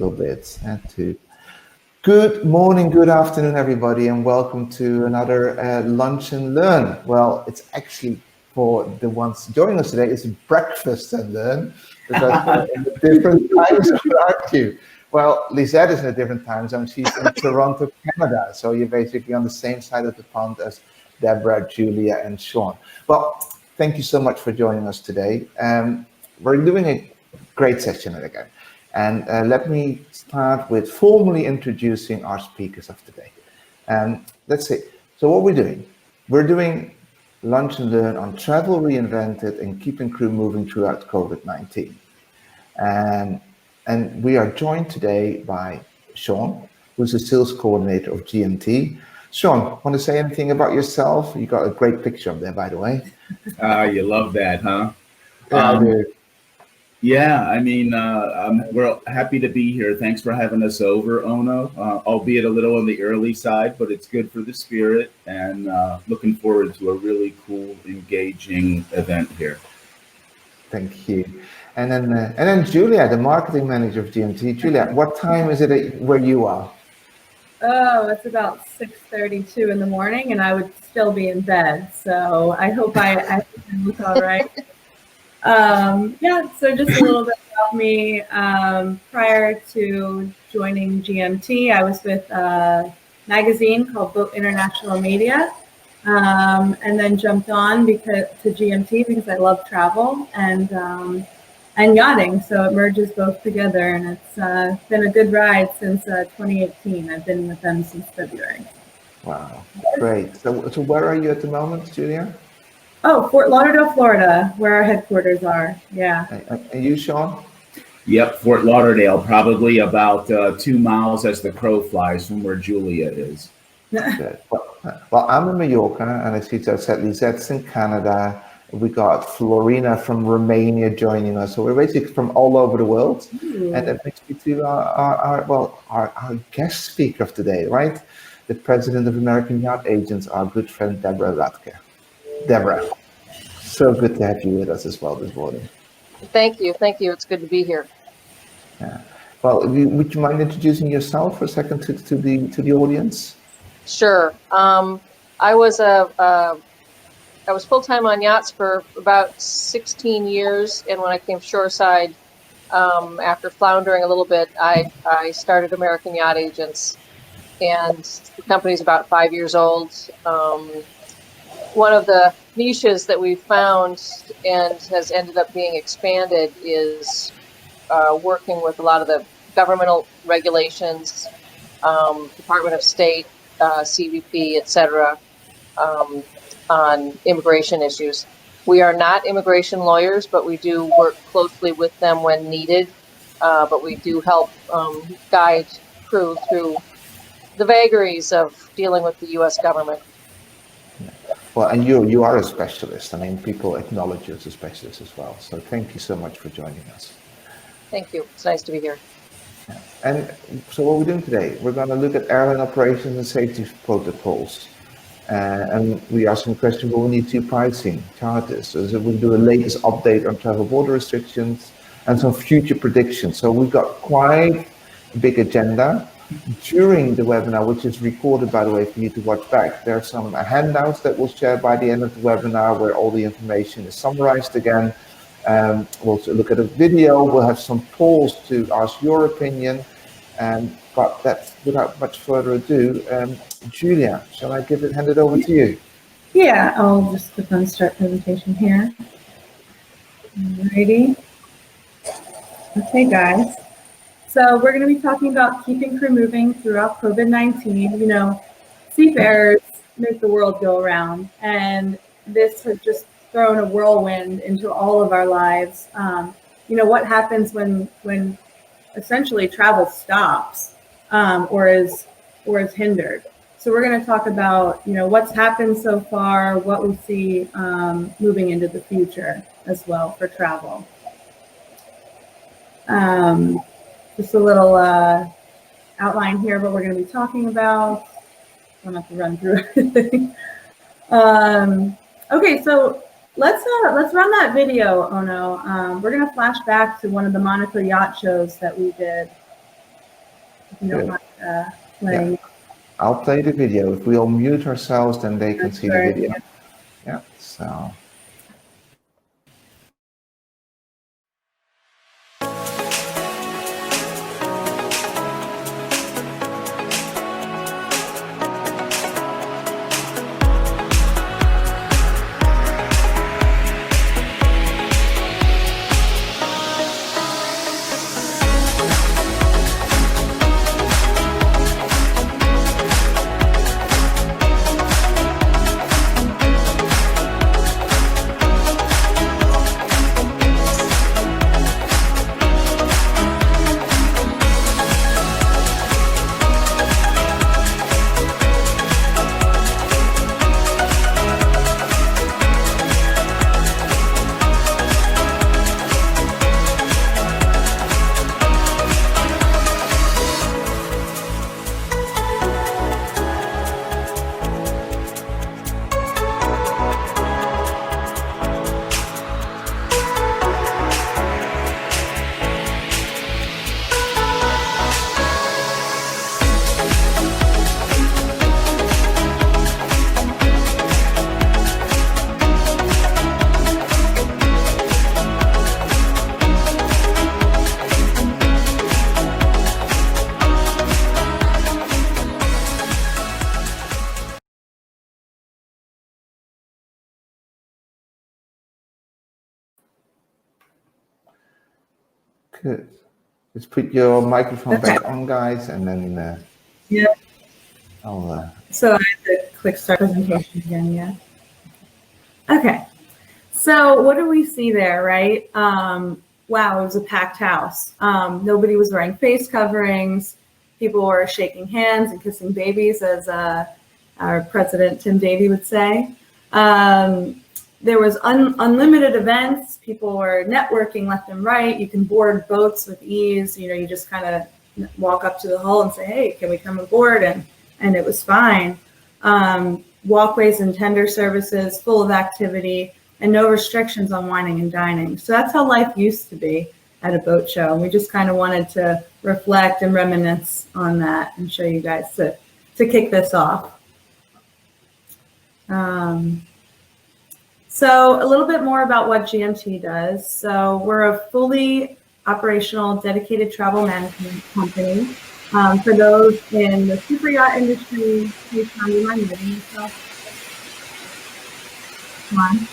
little bit. Good morning, good afternoon, everybody, and welcome to another Lunch and Learn. Well, it's actually, for the ones joining us today, it's breakfast and learn, because we're in a different time zone, aren't you? Well, Lisette is in a different time zone. She's in Toronto, Canada. So you're basically on the same side of the pond as Deborah, Julia, and Sean. Well, thank you so much for joining us today. We're doing a great session again. And let me start with formally introducing our speakers of today. Let's see. So what we're doing Lunch and Learn on Travel Reinvented and Keeping Crew Moving Throughout COVID-19. And we are joined today by Sean, who's the sales coordinator of GMT. Sean, want to say anything about yourself? You got a great picture up there, by the way. You love that, huh? Yeah, I do. Yeah, I mean, we're happy to be here. Thanks for having us over, Ono, albeit a little on the early side, but it's good for the spirit, and looking forward to a really cool, engaging event here. Thank you. And then Julia, the marketing manager of GMT. Julia, what time is it where you are? Oh, it's about 6:32 in the morning, and I would still be in bed. So I hope I look all right. Yeah, so just a little bit about me. Prior to joining GMT, I was with a magazine called Boat International Media, and then jumped on to GMT because I love travel and yachting. So it merges both together, and it's been a good ride since 2018. I've been with them since February. Wow, great. So where are you at the moment, Julia? Oh, Fort Lauderdale, Florida, where our headquarters are. Yeah. And you, Sean? Yep, Fort Lauderdale, probably about 2 miles as the crow flies from where Julia is. Good. Well, I'm in Mallorca, and I see that Lisette's in Canada. We got Florina from Romania joining us. So we're basically from all over the world. Ooh. And that makes me to our guest speaker of today, right? The president of American Yacht Agents, our good friend, Deborah Radke. Deborah, so good to have you with us as well this morning. Thank you. It's good to be here. Yeah. Well, would you mind introducing yourself for a second to the audience? Sure. I was full-time on yachts for about 16 years, and when I came shoreside, after floundering a little bit, I started American Yacht Agents, and the company's about 5 years old. One of the niches that we found and has ended up being expanded is working with a lot of the governmental regulations, Department of State, CBP, etc., on immigration issues. We are not immigration lawyers, but we do work closely with them when needed. But we do help guide crew through the vagaries of dealing with the U.S. government. Well, and you are a specialist. I mean, people acknowledge you as a specialist as well. So thank you so much for joining us. Thank you. It's nice to be here. Yeah. And so what we're doing today, we're going to look at airline operations and safety protocols. And we ask some questions, will we need to pricing, charters? So we'll do a latest update on travel border restrictions and some future predictions. So we've got quite a big agenda. During the webinar, which is recorded, by the way, for you to watch back, there are some handouts that we'll share by the end of the webinar where all the information is summarized again. We'll also look at a video. We'll have some polls to ask your opinion. But that's without much further ado. Julia, shall I hand it over to you? Yeah, I'll just click on start presentation here. Alrighty. Okay, guys. So we're going to be talking about keeping crew moving throughout COVID-19. You know, seafarers make the world go around, and this has just thrown a whirlwind into all of our lives. You know, what happens when essentially travel stops or is hindered. So we're going to talk about, you know, what's happened so far, what we see moving into the future as well for travel. Just a little outline here of what we're going to be talking about. I don't have to run through everything. Okay, so let's run that video, Ono. We're going to flash back to one of the Monaco yacht shows that we did you don't Good. mind playing. Yeah. I'll play the video. If we all mute ourselves, then they can see the Sorry. video. Yeah, so. Good. Just put your microphone back on, guys, and then Yeah. I'll. So I have to click start presentation again, yeah. Okay. So what do we see there, right? Wow, it was a packed house. Nobody was wearing face coverings. People were shaking hands and kissing babies, as our president, Tim Davey, would say. There was unlimited events. People were networking left and right. You can board boats with ease. You know, you just kind of walk up to the hull and say, hey, can we come aboard? And it was fine. Walkways and tender services, full of activity, and no restrictions on wining and dining. So that's how life used to be at a boat show. And we just kind of wanted to reflect and reminisce on that and show you guys to kick this off. So a little bit more about what GMT does. So we're a fully operational, dedicated travel management company. For those in the super yacht industry, please tell me my name yourself. Come on.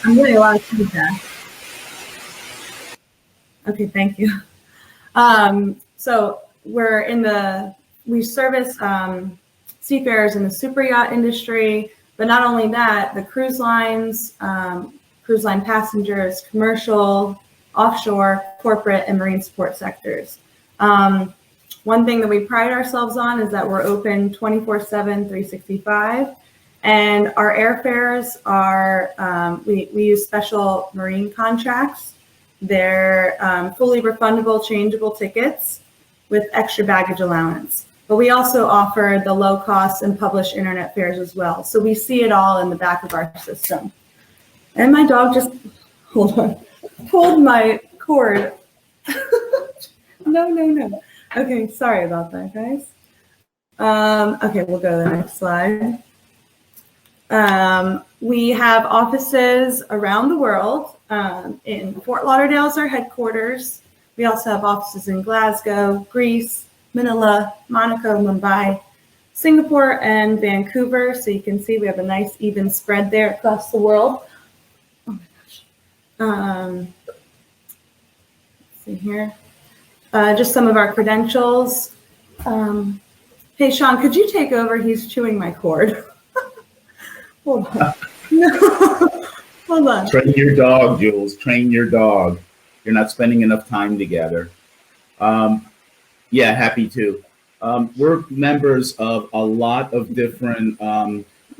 I'm getting a lot of feedback. Okay, thank you. So we service seafarers in the super yacht industry, but not only that, the cruise lines, cruise line passengers, commercial, offshore, corporate, and marine support sectors. One thing that we pride ourselves on is that we're open 24/7, 365. And our airfares are, we use special marine contracts. They're fully refundable, changeable tickets with extra baggage allowance. But we also offer the low cost and published internet fares as well. So we see it all in the back of our system. And my dog just, hold on, pulled my cord. No. Okay, sorry about that, guys. Okay, we'll go to the next slide. We have offices around the world. In Fort Lauderdale is our headquarters. We also have offices in Glasgow, Greece, Manila, Monaco, Mumbai, Singapore, and Vancouver. So you can see we have a nice even spread there across the world. Oh my gosh. Let's see here. Just some of our credentials. Hey, Sean, could you take over? He's chewing my cord. Hold on. No. Hold on. Train your dog, Jules. Train your dog. You're not spending enough time together. Yeah, happy to. We're members of a lot of different,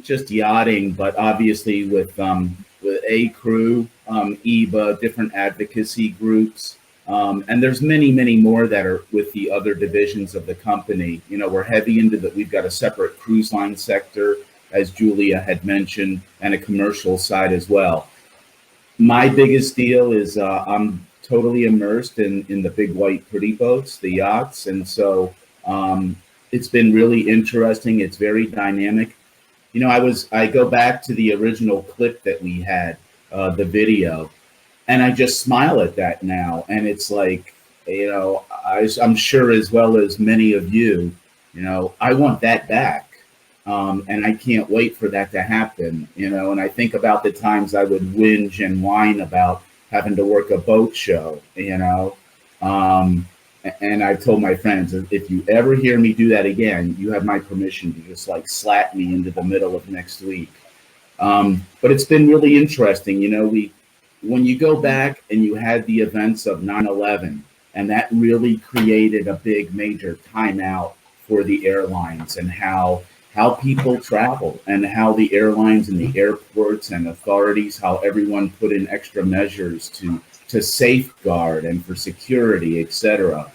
just yachting, but obviously with A Crew, EBA, different advocacy groups. And there's many, many more that are with the other divisions of the company. You know, we're heavy into that. We've got a separate cruise line sector, as Julia had mentioned, and a commercial side as well. My biggest deal is I'm totally immersed in the big white pretty boats, the yachts. And so it's been really interesting. It's very dynamic. You know, I go back to the original clip that we had, the video, and I just smile at that now. And it's like, you know, I'm sure as well as many of you, you know, I want that back. And I can't wait for that to happen, you know. And I think about the times I would whinge and whine about having to work a boat show, you know. And I've told my friends, if you ever hear me do that again, you have my permission to just like slap me into the middle of next week. But it's been really interesting, you know. When you go back and you had the events of 9/11, and that really created a big major timeout for the airlines and how people travel, and how the airlines and the airports and authorities, how everyone put in extra measures to safeguard and for security, etc.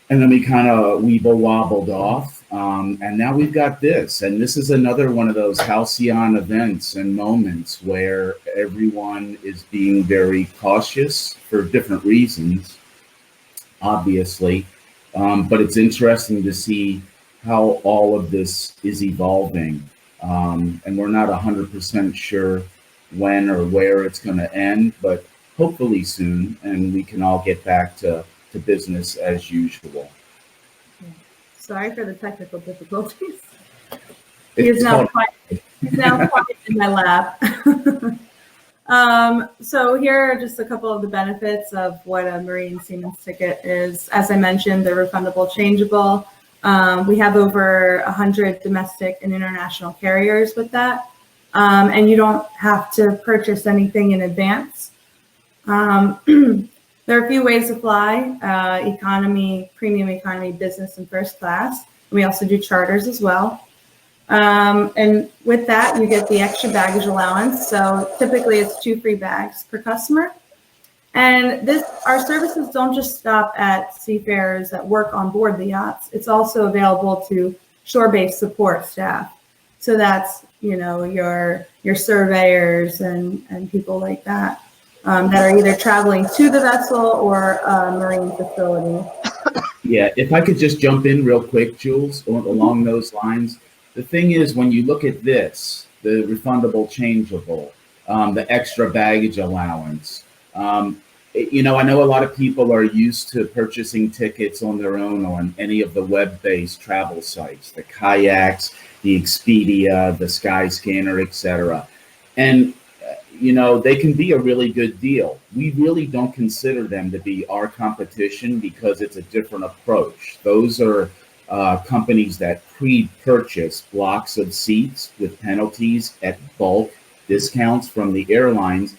And then we kind of weeble wobbled off, and now we've got this, and this is another one of those halcyon events and moments where everyone is being very cautious for different reasons, obviously, but it's interesting to see how all of this is evolving, and we're not 100% sure when or where it's going to end, but hopefully soon, and we can all get back to business as usual. Sorry for the technical difficulties. He's now quiet in my lap. So here are just a couple of the benefits of what a Marine Seaman's ticket is. As I mentioned, they're refundable, changeable. We have over 100 domestic and international carriers with that. And you don't have to purchase anything in advance. There are a few ways to fly: economy, premium economy, business, and first class. We also do charters as well. And with that, you get the extra baggage allowance. So typically it's 2 free bags per customer. And our services don't just stop at seafarers that work on board the yachts. It's also available to shore-based support staff. So that's, you know, your surveyors and people like that. That are either traveling to the vessel or a marine facility. Yeah, if I could just jump in real quick, Jules, along those lines. The thing is, when you look at this, the refundable, changeable, the extra baggage allowance, you know, I know a lot of people are used to purchasing tickets on their own on any of the web-based travel sites, the Kayaks, the Expedia, the Skyscanner, etc. And you know, they can be a really good deal. We really don't consider them to be our competition because it's a different approach. Those are companies that pre-purchase blocks of seats with penalties at bulk discounts from the airlines,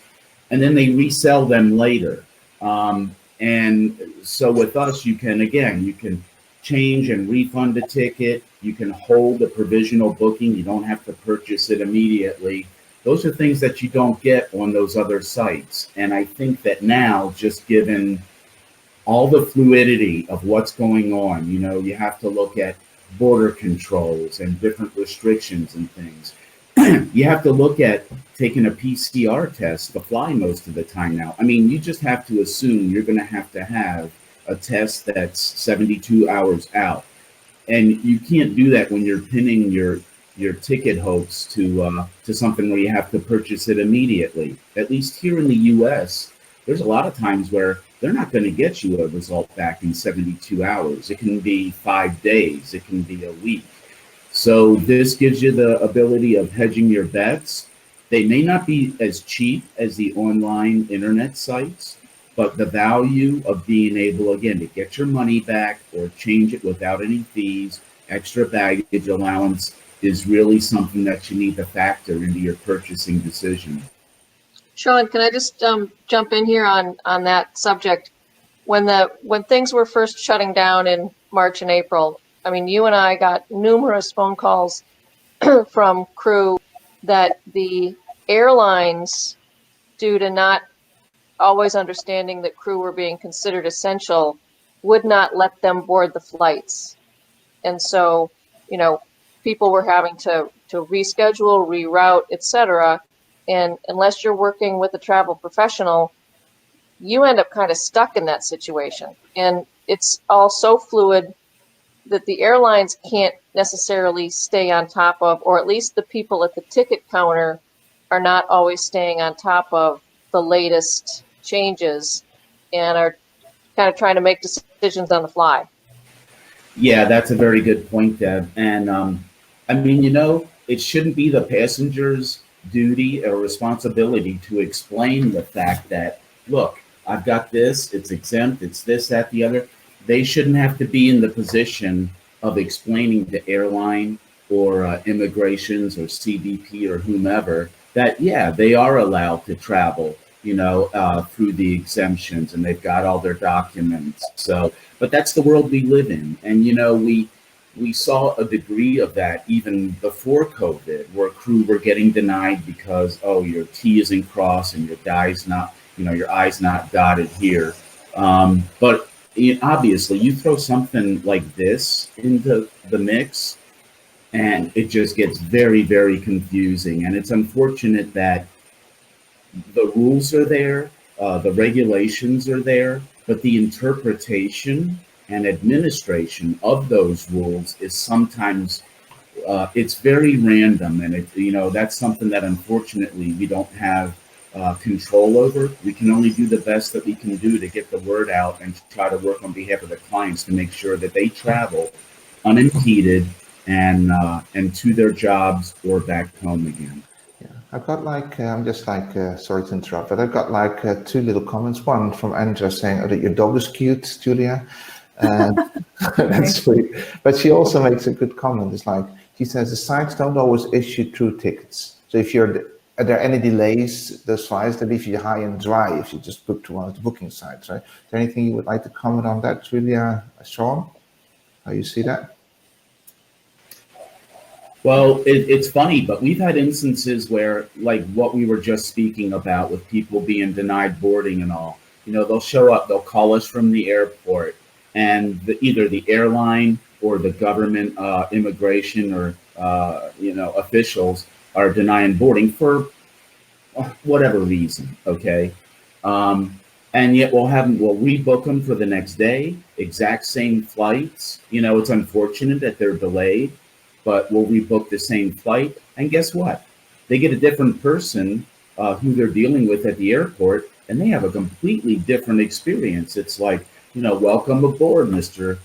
and then they resell them later. And so with us, you can change and refund a ticket. You can hold a provisional booking. You don't have to purchase it immediately. Those are things that you don't get on those other sites. And I think that now, just given all the fluidity of what's going on, you know, you have to look at border controls and different restrictions and things. You have to look at taking a PCR test to fly most of the time now. I mean, you just have to assume you're going to have a test that's 72 hours out. And you can't do that when you're pinning your ticket hopes to something where you have to purchase it immediately. At least here in the U.S., there's a lot of times where they're not going to get you a result back in 72 hours. It can be 5 days. It can be a week. So this gives you the ability of hedging your bets. They may not be as cheap as the online internet sites, but the value of being able, again, to get your money back or change it without any fees, extra baggage allowance, is really something that you need to factor into your purchasing decision. Sean, can I just jump in here on that subject? When things were first shutting down in March and April, I mean, you and I got numerous phone calls from crew that the airlines, due to not always understanding that crew were being considered essential, would not let them board the flights. And so, you know, people were having to reschedule, reroute, etc. And unless you're working with a travel professional, you end up kind of stuck in that situation. And it's all so fluid that the airlines can't necessarily stay on top of, or at least the people at the ticket counter are not always staying on top of the latest changes and are kind of trying to make decisions on the fly. Yeah, that's a very good point, Deb. And I mean, it shouldn't be the passenger's duty or responsibility to explain the fact that, look, I've got this, it's exempt, it's this, that, the other. They shouldn't have to be in the position of explaining to airline or immigrations or CBP or whomever that, yeah, they are allowed to travel, through the exemptions, and they've got all their documents. So, but that's the world we live in. And, we saw a degree of that even before COVID, where crew were getting denied because, oh, your T isn't crossed and your I's not dotted here. But obviously, you throw something like this into the mix, and it just gets very, very confusing. And it's unfortunate that the rules are there, the regulations are there, but the interpretation and administration of those rules is sometimes it's very random, and that's something that unfortunately we don't have control over. We can only do the best that we can do to get the word out and try to work on behalf of the clients to make sure that they travel unimpeded and to their jobs or back home again. I've got I'm just sorry to interrupt, but I've got two little comments. One from Andrea saying, oh, that your dog is cute, Julia. That's sweet. But she also makes a good comment. It's she says the sites don't always issue true tickets. So if are there any delays, those flights, they leave you high and dry if you just book to one of the booking sites, right? Is there anything you would like to comment on that, Julia, Sean? How you see that? Well, it's funny, but we've had instances where, like what we were just speaking about with people being denied boarding and all, they'll show up, they'll call us from the airport, and either the airline or the government immigration or, officials are denying boarding for whatever reason, okay? And yet we'll rebook them for the next day, exact same flights. It's unfortunate that they're delayed, but we'll rebook the same flight. And guess what? They get a different person who they're dealing with at the airport, and they have a completely different experience. It's like, welcome aboard, Mr.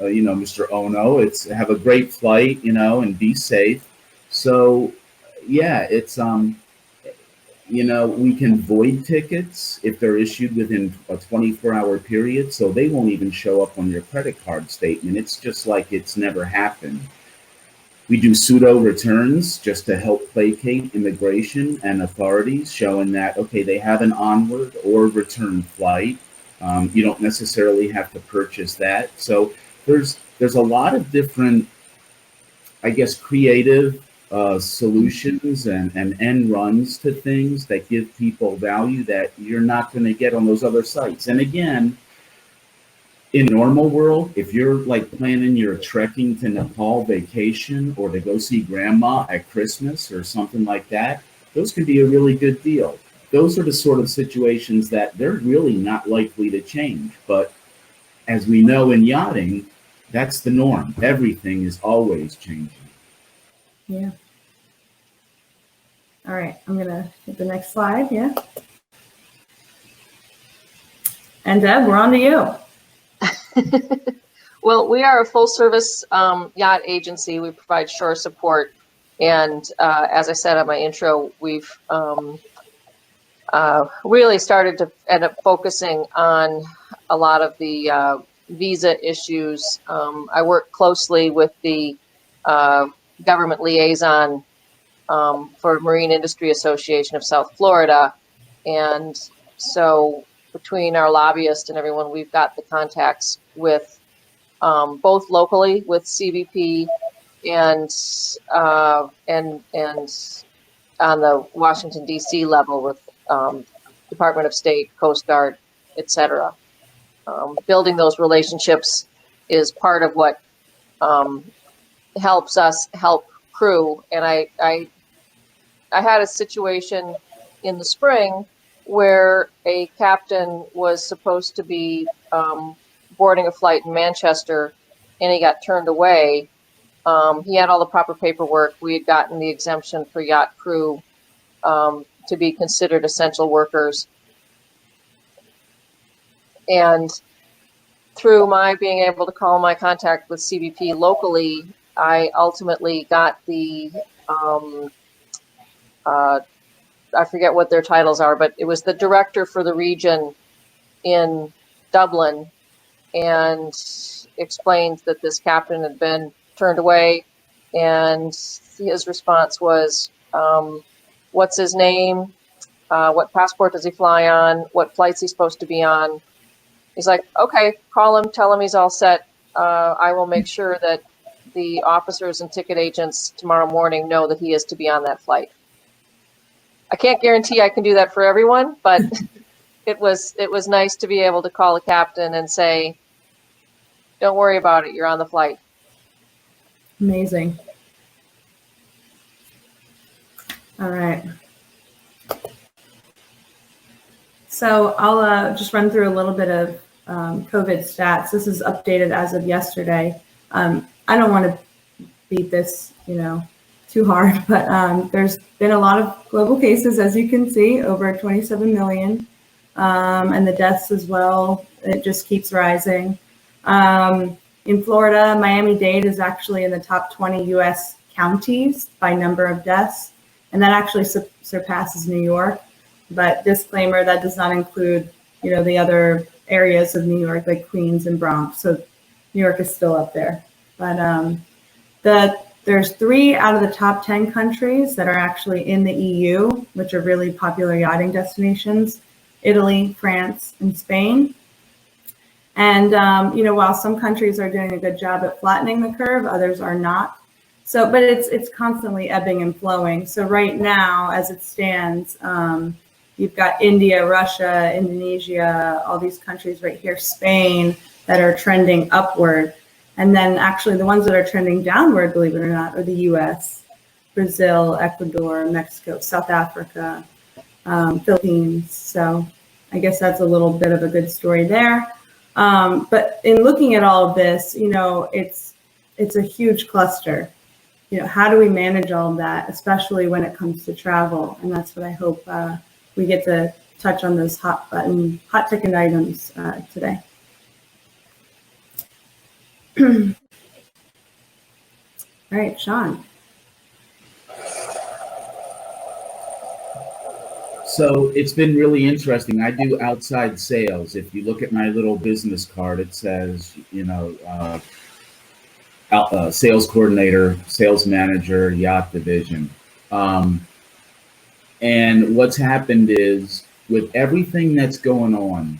Ono. Have a great flight, and be safe. So, yeah, it's we can void tickets if they're issued within a 24-hour period, so they won't even show up on your credit card statement. It's just like it's never happened. We do pseudo returns just to help placate immigration and authorities, showing that, okay, they have an onward or return flight. You don't necessarily have to purchase that. So there's a lot of different, I guess, creative solutions and end runs to things that give people value that you're not going to get on those other sites. And again, in normal world, if you're planning your trekking to Nepal vacation or to go see grandma at Christmas or something like that, those can be a really good deal. Those are the sort of situations that they're really not likely to change. But as we know in yachting, that's the norm. Everything is always changing. Yeah. All right, I'm gonna hit the next slide. Yeah. And Deb, we're on to you. Well, we are a full-service yacht agency. We provide shore support, and as I said on my intro, we've really started to end up focusing on a lot of the visa issues. I work closely with the government liaison for Marine Industry Association of South Florida, and so between our lobbyists and everyone, we've got the contacts with both locally with CBP and on the Washington D.C. level with Department of State, Coast Guard, etc. Building those relationships is part of what helps us help crew. And I had a situation in the spring where a captain was supposed to be boarding a flight in Manchester, and he got turned away. He had all the proper paperwork. We had gotten the exemption for yacht crew to be considered essential workers. And through my being able to call my contact with CBP locally, I ultimately got the, I forget what their titles are, but it was the director for the region in Dublin, and explained that this captain had been turned away. And his response was, what's his name? What passport does he fly on? What flight's he supposed to be on? He's like, okay, call him, tell him he's all set. I will make sure that the officers and ticket agents tomorrow morning know that he is to be on that flight. I can't guarantee I can do that for everyone, but it was nice to be able to call a captain and say, don't worry about it, you're on the flight. Amazing. All right. So I'll just run through a little bit of COVID stats. This is updated as of yesterday. I don't want to beat this, too hard, but there's been a lot of global cases, as you can see, over 27 million, and the deaths as well. It just keeps rising. In Florida, Miami-Dade is actually in the top 20 U.S. counties by number of deaths, and that actually surpasses New York. But disclaimer, that does not include, the other areas of New York, like Queens and Bronx. So New York is still up there. But there's 3 out of the top 10 countries that are actually in the EU, which are really popular yachting destinations: Italy, France, and Spain. And, while some countries are doing a good job at flattening the curve, others are not. So, but it's constantly ebbing and flowing. So right now, as it stands, you've got India, Russia, Indonesia, all these countries right here, Spain, that are trending upward. And then actually the ones that are trending downward, believe it or not, are the US, Brazil, Ecuador, Mexico, South Africa, Philippines. So I guess that's a little bit of a good story there. But in looking at all of this, it's a huge cluster. How do we manage all of that, especially when it comes to travel? And that's what I hope we get to touch on, those hot ticket items today. All right, Sean. So it's been really interesting. I do outside sales. If you look at my little business card, it says, sales coordinator, sales manager, yacht division. And what's happened is, with everything that's going on,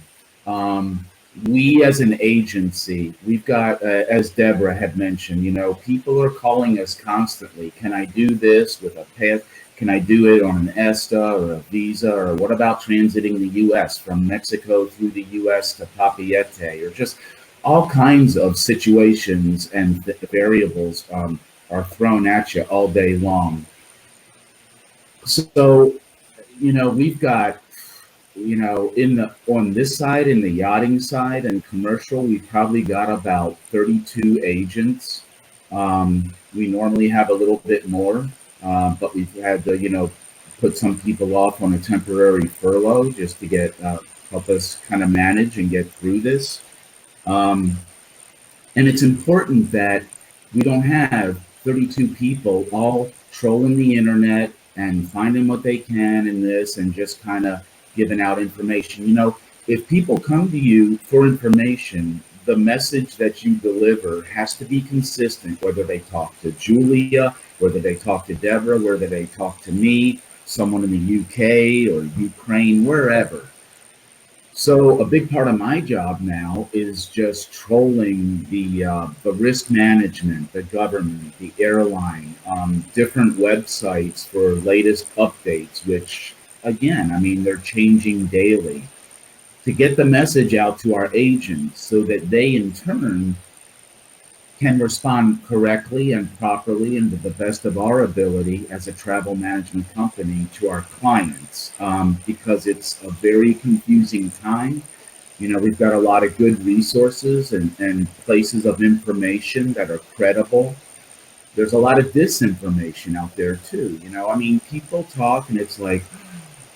we as an agency, we've got, as Deborah had mentioned, people are calling us constantly. Can I do this with a pass? Can I do it on an ESTA or a visa? Or what about transiting the U.S. from Mexico through the U.S. to Papeete? Or just all kinds of situations and variables are thrown at you all day long. So, we've got, on this side, in the yachting side and commercial, we've probably got about 32 agents. We normally have a little bit more, but we've had to, put some people off on a temporary furlough just to help us kind of manage and get through this. And it's important that we don't have 32 people all trolling the internet and finding what they can in this and just kind of giving out information. If people come to you for information, the message that you deliver has to be consistent, whether they talk to Julia, whether they talk to Deborah, whether they talk to me, someone in the UK or Ukraine, wherever. So a big part of my job now is just trolling the risk management, the government, the airline, different websites for latest updates, which, again, they're changing daily, to get the message out to our agents so that they in turn can respond correctly and properly and to the best of our ability as a travel management company to our clients, because it's a very confusing time. You know, we've got a lot of good resources and places of information that are credible. There's a lot of disinformation out there too. You know, I mean, people talk and it's like,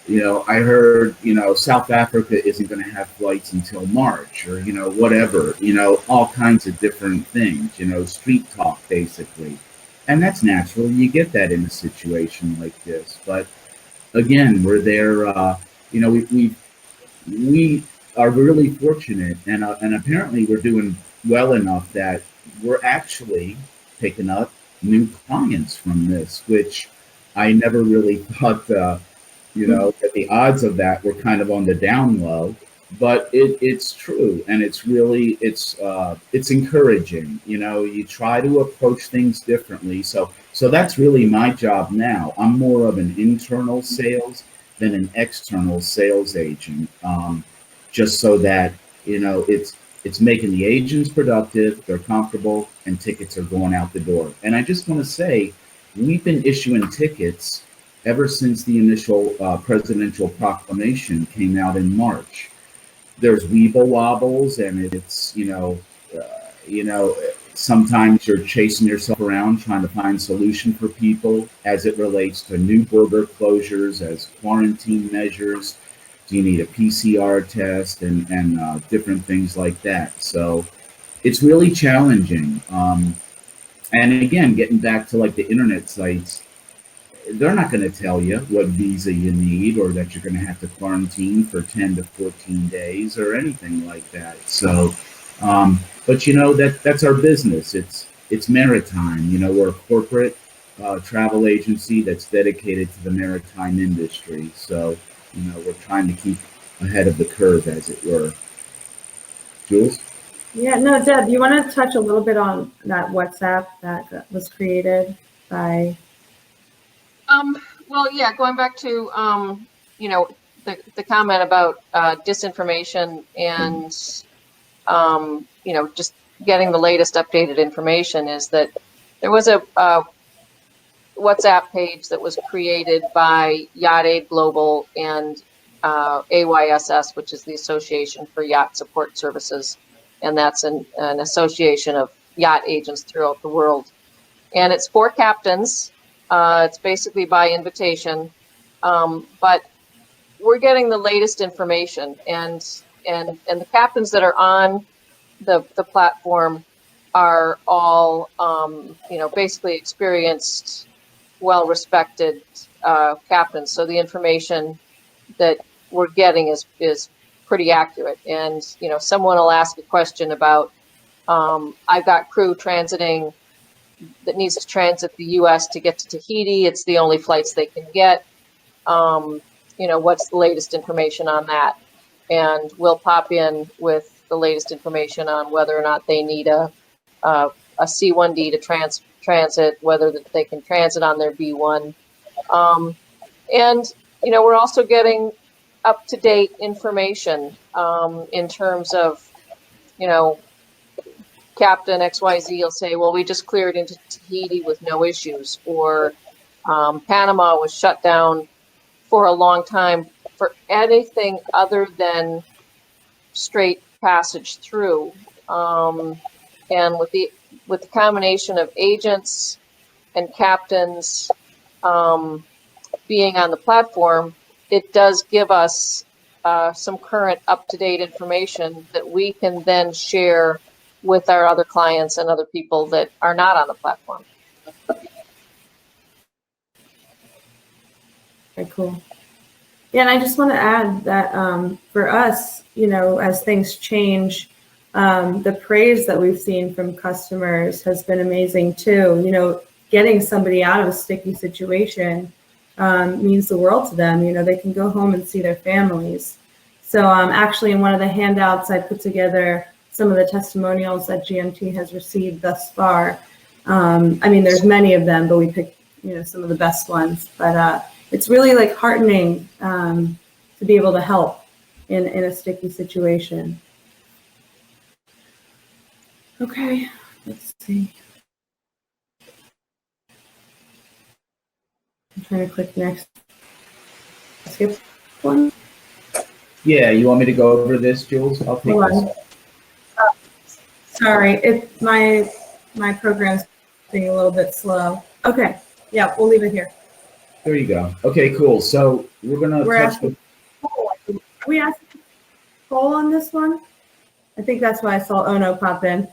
you know, I heard, you know, South Africa isn't going to have flights until March, or, you know, whatever, you know, all kinds of different things, you know, street talk basically. And that's natural. You get that in a situation like this. But again, we're there, you know, we are really fortunate, and apparently we're doing well enough that we're actually picking up new clients from this, which I never really thought, you know, that the odds of that were kind of on the down low, but it's true. And it's really, it's encouraging. You know, you try to approach things differently. So that's really my job now. I'm more of an internal sales than an external sales agent. Just so that, you know, it's making the agents productive, they're comfortable, and tickets are going out the door. And I just want to say, we've been issuing tickets ever since the initial presidential proclamation came out in March. There's weeble wobbles, and it's, you know, sometimes you're chasing yourself around trying to find solution for people as it relates to new border closures, as quarantine measures. Do you need a PCR test and different things like that? So it's really challenging. And again, getting back to like the internet sites, they're not going to tell you what visa you need or that you're going to have to quarantine for 10 to 14 days or anything like that. So, but you know, that's our business. It's maritime. You know, we're a corporate travel agency that's dedicated to the maritime industry. So, you know, we're trying to keep ahead of the curve, as it were. Jules? Yeah, no, Deb, you want to touch a little bit on that WhatsApp that was created by? Well, yeah, going back to, you know, the comment about disinformation and, you know, just getting the latest updated information, is that there was a WhatsApp page that was created by Yacht Aid Global and AYSS, which is the Association for Yacht Support Services. And that's an association of yacht agents throughout the world. And it's for captains. It's basically by invitation. But we're getting the latest information. And the captains that are on the platform are all, you know, basically experienced, well-respected captains. So the information that we're getting is pretty accurate. And, you know, someone will ask a question about, I've got crew transiting that needs to transit the U.S. to get to Tahiti. It's the only flights they can get. You know, what's the latest information on that? And we'll pop in with the latest information on whether or not they need a C1D to transit, whether they can transit on their B1. And, you know, we're also getting up-to-date information in terms of, you know, Captain XYZ will say, well, we just cleared into Tahiti with no issues, or Panama was shut down for a long time for anything other than straight passage through. And with the combination of agents and captains being on the platform, it does give us some current up-to-date information that we can then share with our other clients and other people that are not on the platform. Very cool. Yeah, and I just want to add that for us, you know, as things change, the praise that we've seen from customers has been amazing too. You know, getting somebody out of a sticky situation means the world to them. You know, they can go home and see their families. So actually in one of the handouts, I put together some of the testimonials that GMT has received thus far. I mean, there's many of them, but we picked, you know, some of the best ones. But it's really like heartening to be able to help in a sticky situation. Okay, Let's see. I'm trying to click next. Skip one. Yeah, you want me to go over this, Jules? I'll take Hold this. on. Sorry, it's my program's being a little bit slow. Okay, yeah, we'll leave it here. There you go. Okay, cool. So we're gonna touch the. Are we asking poll on this one? I think that's why I saw Ono pop in.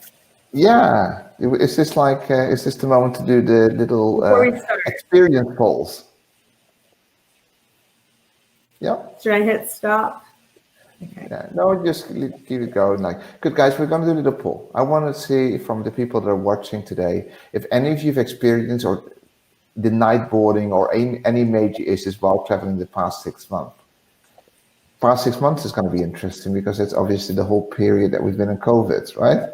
Yeah. Is this like, is this the moment to do the little Before we start, experience polls? Yeah. should I hit stop? Okay. Yeah, no, just keep it going. Like, good guys, we're going to do a little poll. I want to see from the people that are watching today, if any of you have experienced or the night boarding or any major issues while traveling the past 6 months. Past 6 months is going to be interesting because it's obviously the whole period that we've been in COVID, right?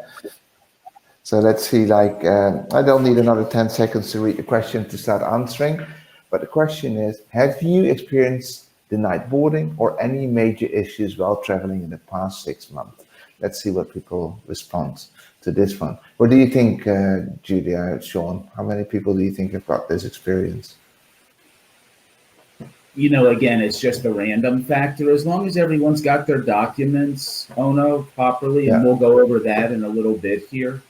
So let's see, like, I don't need another 10 seconds to read the question to start answering. But the question is, have you experienced the night boarding or any major issues while traveling in the past 6 months? Let's see what people respond to this one. What do you think, Julia, Sean? How many people do you think have got this experience? You know, again, it's just a random factor. As long as everyone's got their documents, Ono, properly, and we'll go over that in a little bit here.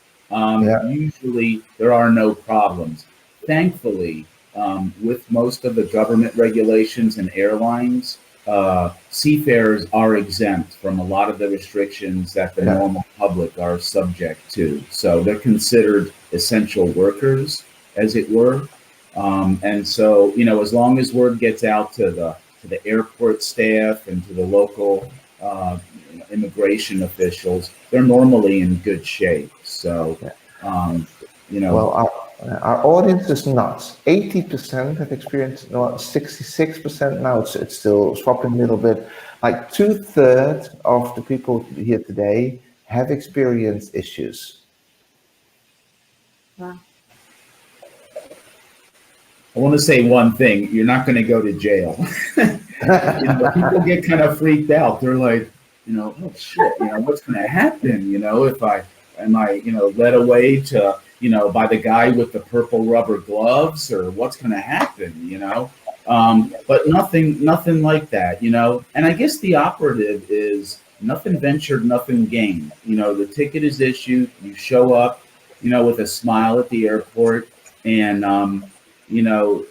Usually there are no problems. Thankfully, with most of the government regulations and airlines, seafarers are exempt from a lot of the restrictions that the normal public are subject to. So they're considered essential workers, as it were. And so, you know, as long as word gets out to the airport staff and to the local immigration officials, they're normally in good shape. So, you know. Well, our audience is nuts. 80% have experienced, no, 66% now. It's still swapping a little bit. Like 2/3 of the people here today have experienced issues. Wow. I want to say one thing. You're not going to go to jail. You know, people get kind of freaked out. They're like, you know, oh shit, you know, what's going to happen? You know, if am I, you know, led away to, you know, by the guy with the purple rubber gloves, or what's going to happen, you know? But nothing like that, you know? And I guess the operative is nothing ventured, nothing gained. You know, the ticket is issued, you show up, you know, with a smile at the airport, and, you know,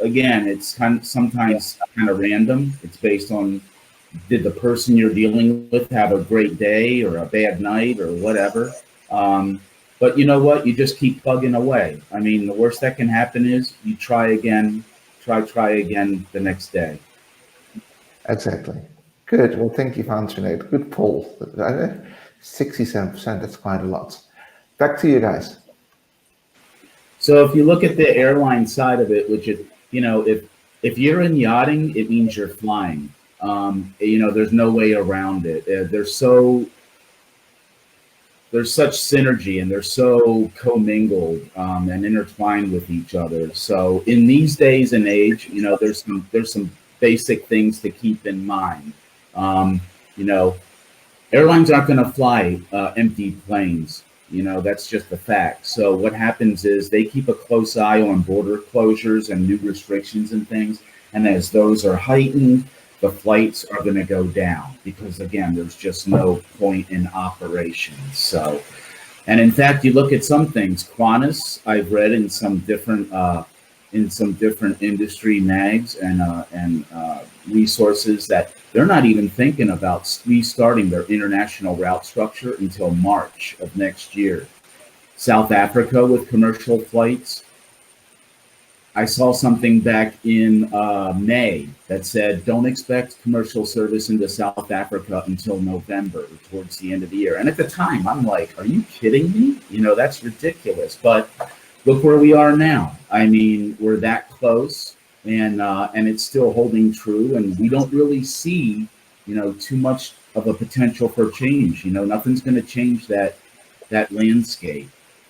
again, it's sometimes kind of random. It's based on, did the person you're dealing with have a great day or a bad night or whatever. But you know what? You just keep plugging away. I mean, the worst that can happen is you try again the next day. Exactly. Good. Well, thank you for answering it. Good poll. 67%, that's quite a lot. Back to you guys. So if you look at the airline side of it, which is, you know, if you're in yachting, it means you're flying. You know, there's no way around it. There's such synergy, and they're so commingled and intertwined with each other. So in these days and age, you know, there's some basic things to keep in mind. You know, airlines aren't going to fly empty planes. You know, that's just a fact. So what happens is they keep a close eye on border closures and new restrictions and things. And as those are heightened, the flights are going to go down because, again, there's just no point in operation. So, and in fact, you look at some things. Qantas, I've read in some different industry mags and resources that they're not even thinking about restarting their international route structure until March of next year. South Africa with commercial flights. I saw something back in May that said, don't expect commercial service into South Africa until November, towards the end of the year. And at the time, I'm like, are you kidding me? You know, that's ridiculous. But look where we are now. I mean, we're that close, and it's still holding true. And we don't really see, you know, too much of a potential for change. You know, nothing's going to change that landscape.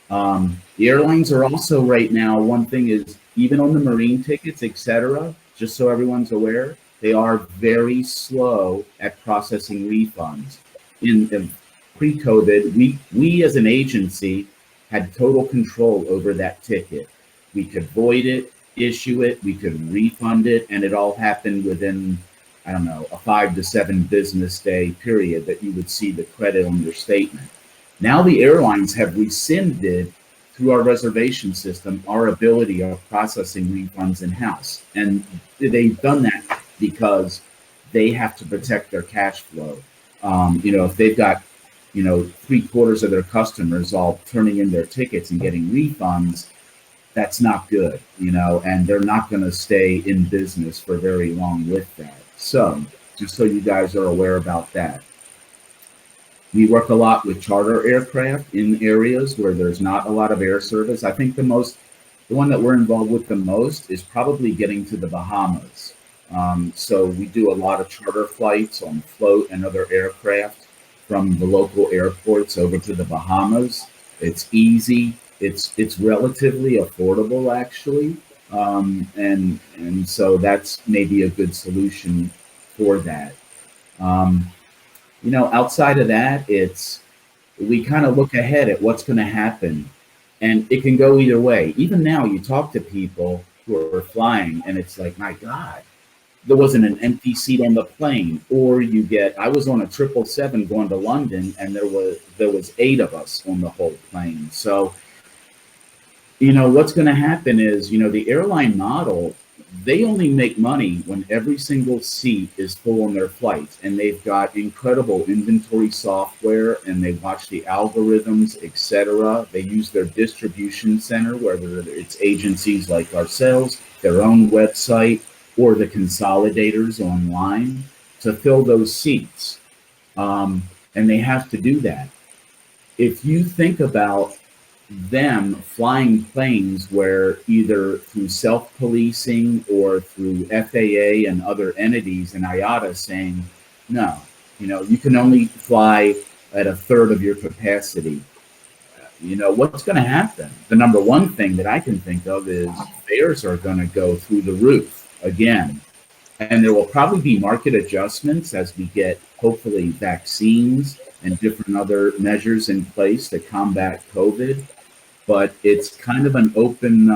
The airlines are also right now, one thing is, even on the marine tickets, etc., just so everyone's aware, they are very slow at processing refunds. In pre-COVID, we as an agency had total control over that ticket. We could void it, issue it, we could refund it, and it all happened within, I don't know, a 5 to 7 business day period that you would see the credit on your statement. Now the airlines have rescinded through our reservation system our ability of processing refunds in-house. And they've done that because they have to protect their cash flow. If they've got, 3/4 of their customers all turning in their tickets and getting refunds, that's not good, and they're not going to stay in business for very long with that. So just so you guys are aware about that. We work a lot with charter aircraft in areas where there's not a lot of air service. I think the one that we're involved with the most is probably getting to the Bahamas. So we do a lot of charter flights on float and other aircraft from the local airports over to the Bahamas. It's easy. It's relatively affordable, actually. And so that's maybe a good solution for that. Outside of that, we kind of look ahead at what's going to happen, and it can go either way. Even now, you talk to people who are flying, and it's like, my God, there wasn't an empty seat on the plane. Or I was on a 777 going to London, and there was 8 of us on the whole plane. So, what's going to happen is, the airline model, they only make money when every single seat is full on their flights, and they've got incredible inventory software, and they watch the algorithms, etc. They use their distribution center, whether it's agencies like ourselves, their own website, or the consolidators online, to fill those seats. And they have to do that. If you think about them flying planes where either through self-policing or through FAA and other entities and IATA saying, no, you can only fly at 1/3 of your capacity, what's going to happen? The number one thing that I can think of is fares are going to go through the roof again. And there will probably be market adjustments as we get, hopefully, vaccines and different other measures in place to combat COVID. But it's kind of an open,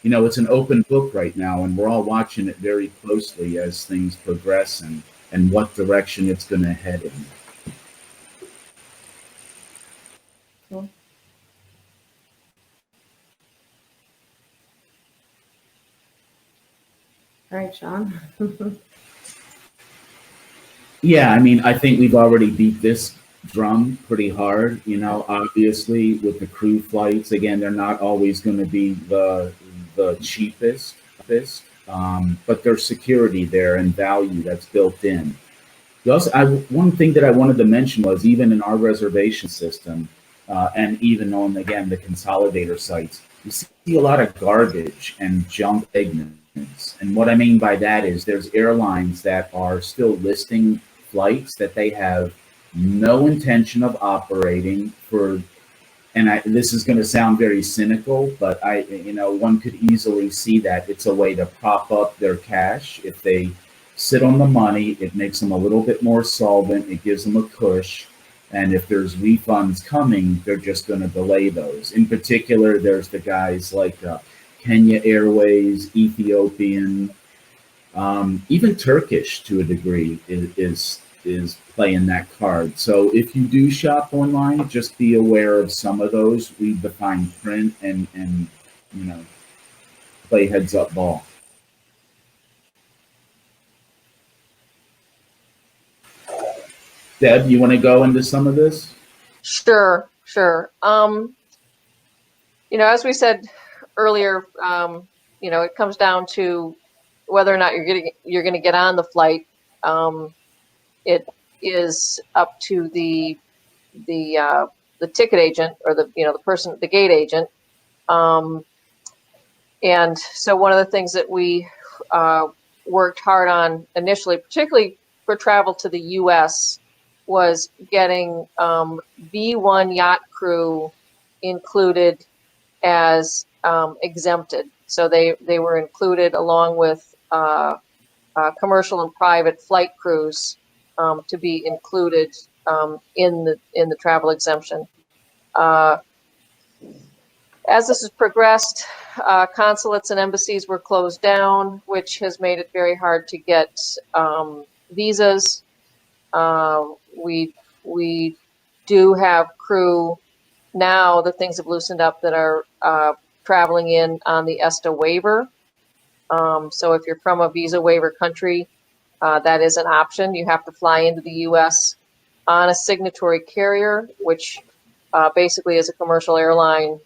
it's an open book right now, and we're all watching it very closely as things progress and what direction it's going to head in. Cool. All right, Sean. Yeah, I think we've already beat this drum pretty hard. Obviously with the crew flights, again, they're not always going to be the cheapest, but there's security there and value that's built in. One thing that I wanted to mention was, even in our reservation system, and even on, again, the consolidator sites, you see a lot of garbage and junk segments. And what I mean by that is there's airlines that are still listing flights that they have no intention of operating for, and this is going to sound very cynical, but one could easily see that it's a way to prop up their cash. If they sit on the money, it makes them a little bit more solvent, it gives them a push, and if there's refunds coming, they're just going to delay those. In particular, there's the guys like Kenya Airways, Ethiopian, even Turkish to a degree is playing that card. So if you do shop online, just be aware of some of those. Read the fine print and play heads up ball. Deb, you want to go into some of this? Sure. As we said earlier, it comes down to whether or not you're going to get on the flight. It is up to the ticket agent, or the gate agent. And so one of the things that we worked hard on initially, particularly for travel to the U.S., was getting B1 yacht crew included as exempted. So they were included along with commercial and private flight crews to be included in the travel exemption. As this has progressed, consulates and embassies were closed down, which has made it very hard to get visas. We do have crew now that things have loosened up that are traveling in on the ESTA waiver. So if you're from a visa waiver country, that is an option. You have to fly into the U.S. on a signatory carrier, which basically is a commercial airline.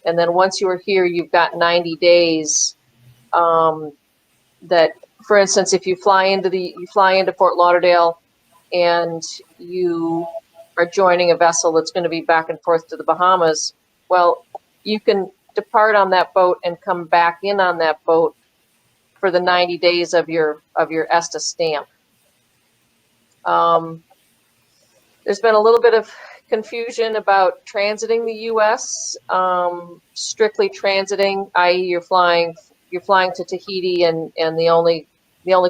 And then once you are here, you've got 90 days that, for instance, if you fly into Fort Lauderdale and you are joining a vessel that's going to be back and forth to the Bahamas, well, you can depart on that boat and come back in on that boat for the 90 days of your ESTA stamp. There's been a little bit of confusion about transiting the U.S. Strictly transiting, i.e., you're flying to Tahiti, and the only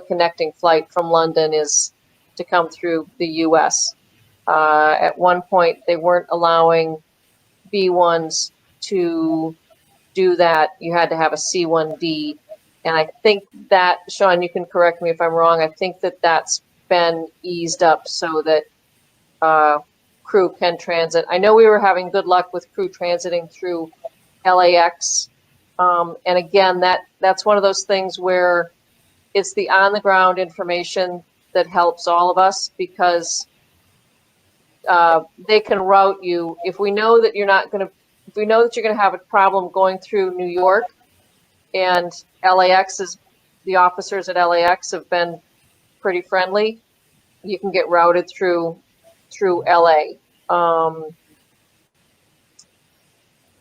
connecting flight from London is to come through the U.S. At one point, they weren't allowing B1s to do that. You had to have a C1D, and I think that, Sean, you can correct me if I'm wrong, I think that's been eased up so that crew can transit. I know we were having good luck with crew transiting through LAX. And again, that's one of those things where it's the on-the-ground information that helps all of us, because they can route you. If we know that you're going to have a problem going through New York, and the officers at LAX have been pretty friendly, you can get routed through LA.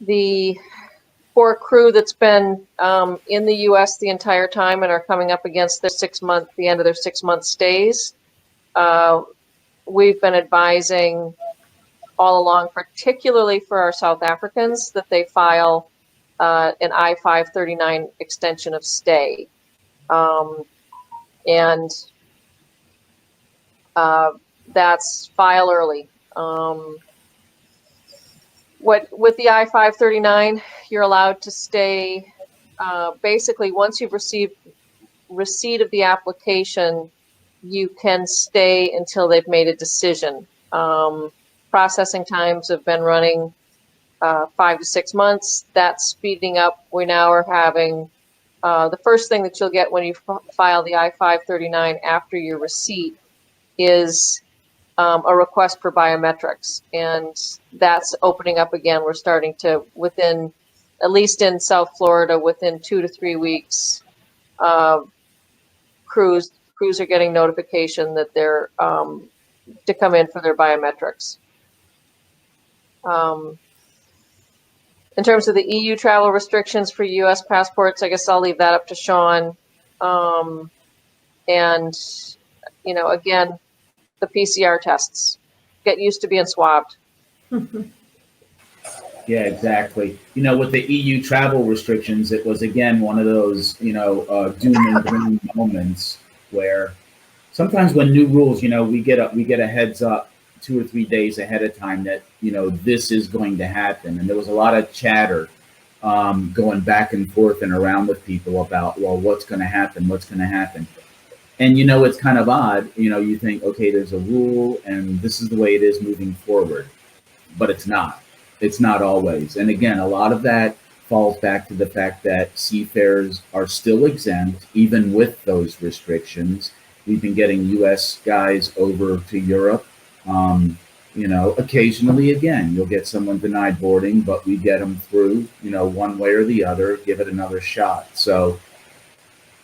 The poor crew that's been in the U.S. the entire time and are coming up against the end of their 6-month stays, we've been advising all along, particularly for our South Africans, that they file an I-539 extension of stay. And that's file early. With the I-539, you're allowed to stay, basically once you've received receipt of the application, you can stay until they've made a decision. Processing times have been running 5 to 6 months. That's speeding up. We now are having the first thing that you'll get when you file the I-539 after your receipt is a request for biometrics, and that's opening up again. We're starting to, within, at least in South Florida, within 2 to 3 weeks, crews are getting notification that they're to come in for their biometrics. In terms of the EU travel restrictions for US passports, I guess I'll leave that up to Sean. And, you know, again, the PCR tests. Get used to being swabbed. Yeah, exactly. You know, with the EU travel restrictions, it was, again, one of those, you know, doom and gloom moments where sometimes when new rules, you know, we get a heads up 2 or 3 days ahead of time that, you know, this is going to happen. And there was a lot of chatter going back and forth and around with people about, well, what's going to happen? What's going to happen? And, you know, it's kind of odd. You know, you think, okay, there's a rule and this is the way it is moving forward. But it's not. It's not always. And again, a lot of that falls back to the fact that seafarers are still exempt, even with those restrictions. We've been getting U.S. guys over to Europe. You know, occasionally, again, you'll get someone denied boarding, but we get them through, you know, one way or the other, give it another shot.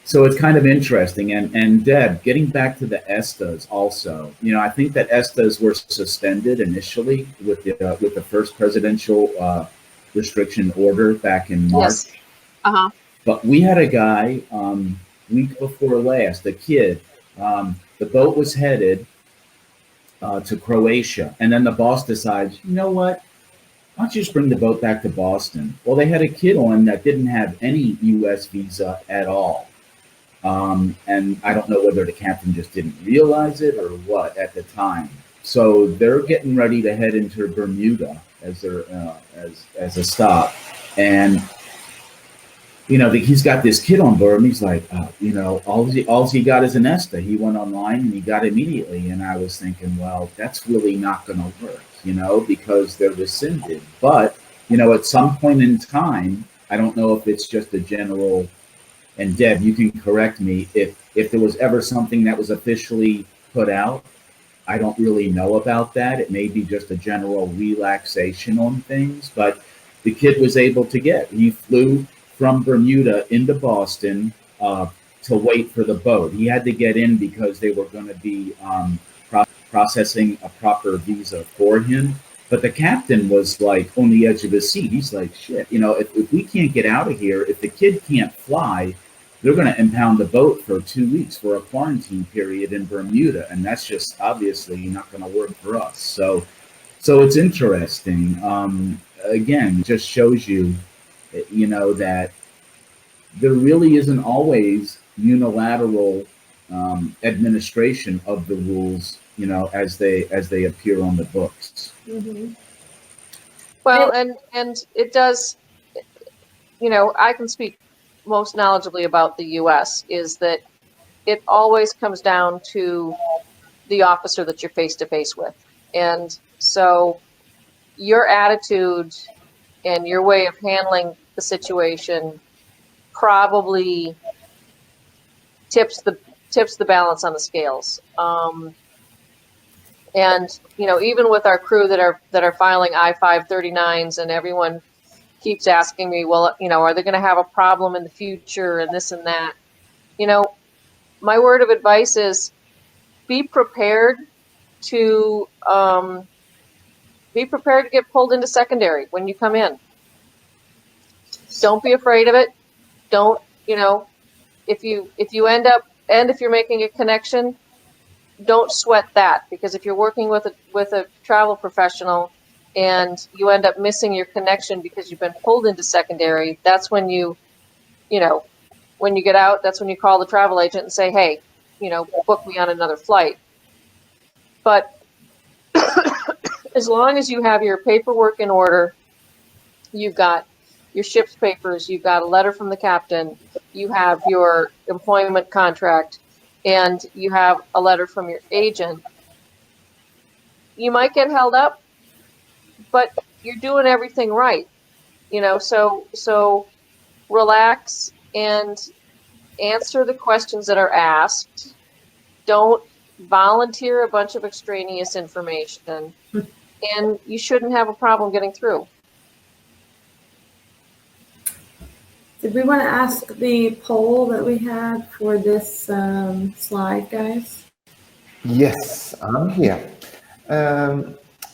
So it's kind of interesting. And Deb, getting back to the ESTAs also, you know, I think that ESTAs were suspended initially with the first presidential restriction order back in March. Yes. Uh-huh. But we had a guy week before last, a kid, the boat was headed to Croatia. And then the boss decides, you know what? Why don't you just bring the boat back to Boston? Well, they had a kid on that didn't have any U.S. visa at all. And I don't know whether the captain just didn't realize it or what at the time. So they're getting ready to head into Bermuda as their as a stop. And he's got this kid on board, and he's like, all he got is an ESTA. He went online and he got immediately. And I was thinking, well, that's really not going to work, because they're rescinded. But, at some point in time, I don't know if it's just a general, and Deb, you can correct me, if there was ever something that was officially put out, I don't really know about that. It may be just a general relaxation on things, but the kid was able to he flew from Bermuda into Boston to wait for the boat. He had to get in because they were going to be processing a proper visa for him. But the captain was like on the edge of his seat. He's like, shit, if we can't get out of here, if the kid can't fly, they're going to impound the boat for 2 weeks for a quarantine period in Bermuda. And that's just obviously not going to work for us. So it's interesting. Again, it just shows you, that there really isn't always unilateral administration of the rules, as they appear on the books. Mm-hmm. Well, and it does, I can speak most knowledgeably about the U.S. is that it always comes down to the officer that you're face to face with. And so your attitude and your way of handling the situation probably tips the balance on the scales. And even with our crew that are filing I-539s, and everyone keeps asking me, well, are they going to have a problem in the future and this and that? My word of advice is be prepared to get pulled into secondary when you come in. Don't be afraid of it. Don't, if you end up, and if you're making a connection, don't sweat that, because if you're working with a travel professional and you end up missing your connection because you've been pulled into secondary, that's when when you get out, that's when you call the travel agent and say, hey, book me on another flight. But as long as you have your paperwork in order, you've got your ship's papers, you've got a letter from the captain, you have your employment contract, and you have a letter from your agent, you might get held up, but you're doing everything right. So relax and answer the questions that are asked. Don't volunteer a bunch of extraneous information, and you shouldn't have a problem getting through. Did we want to ask the poll that we had for this slide, guys? Yes, I'm here.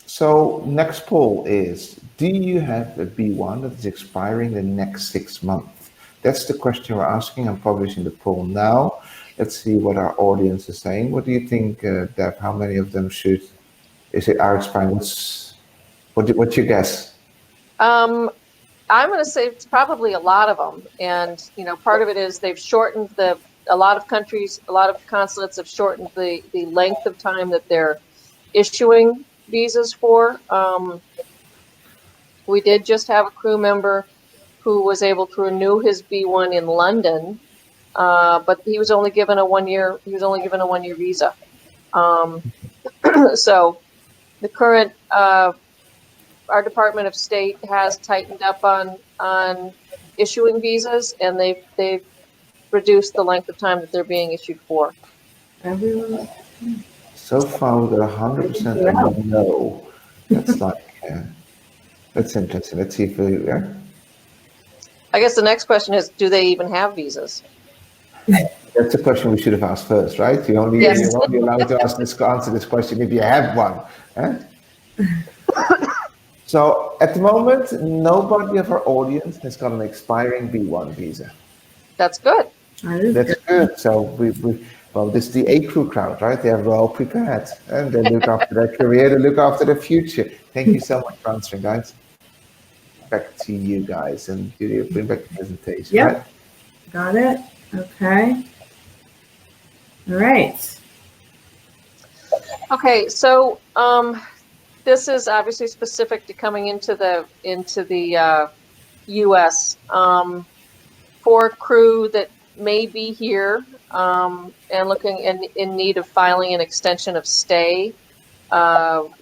So next poll is, do you have a B1 that is expiring the next 6 months? That's the question we're asking. I'm publishing the poll now. Let's see what our audience is saying. What do you think, Deb? How many of them are expiring? What's your guess? I'm going to say it's probably a lot of them. And, part of it is they've shortened a lot of countries, a lot of consulates have shortened the length of time that they're issuing visas for. We did just have a crew member who was able to renew his B1 in London, but he was only given a 1 year. He was only given a 1 year visa. So the current our Department of State has tightened up on issuing visas, and they've reduced the length of time that they're being issued for. Everyone. So far, we got 100% no. That's like, that's interesting. Let's see if we, I guess the next question is, do they even have visas? That's a question we should have asked first, right? You're only allowed to answer this question if you have one. So at the moment, nobody of our audience has got an expiring B1 visa. That's good. That's good. So well, this is the A-crew crowd, right? They're well prepared, and they look after their career, they look after their future. Thank you so much for answering, guys. Back to you guys, and Julia, bring back the presentation. Yep. Right? Got it. Okay. All right. Okay, so this is obviously specific to coming into the US. For crew that may be here and looking in need of filing an extension of stay,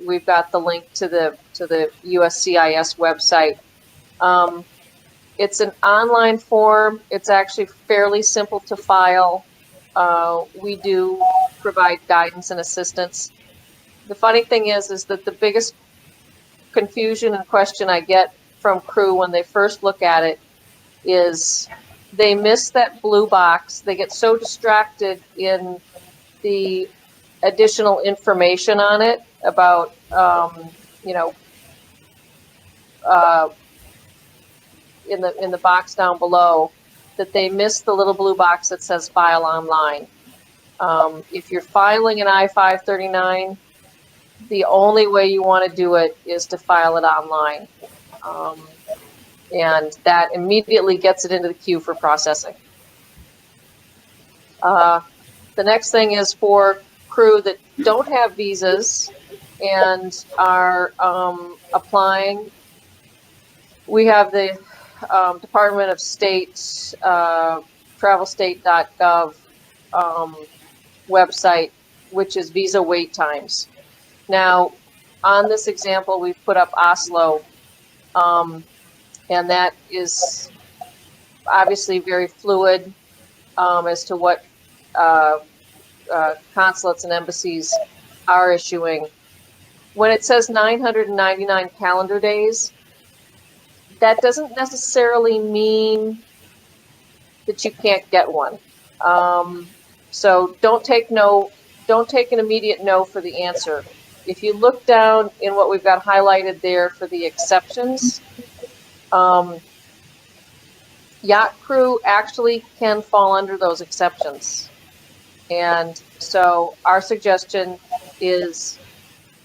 we've got the link to the USCIS website. It's an online form. It's actually fairly simple to file. We do provide guidance and assistance. The funny thing is that the biggest confusion and question I get from crew when they first look at it is they miss that blue box. They get so distracted in the additional information on it about, you know, in the box down below, that they miss the little blue box that says file online. If you're filing an I-539, the only way you want to do it is to file it online. And that immediately gets it into the queue for processing. The next thing is for crew that don't have visas and are applying. We have the Department of State, travelstate.gov website, which is visa wait times. Now, on this example, we've put up Oslo, and that is obviously very fluid as to what consulates and embassies are issuing. When it says 999 calendar days, that doesn't necessarily mean that you can't get one. So don't take an immediate no for the answer. If you look down in what we've got highlighted there for the exceptions, yacht crew actually can fall under those exceptions. And so our suggestion is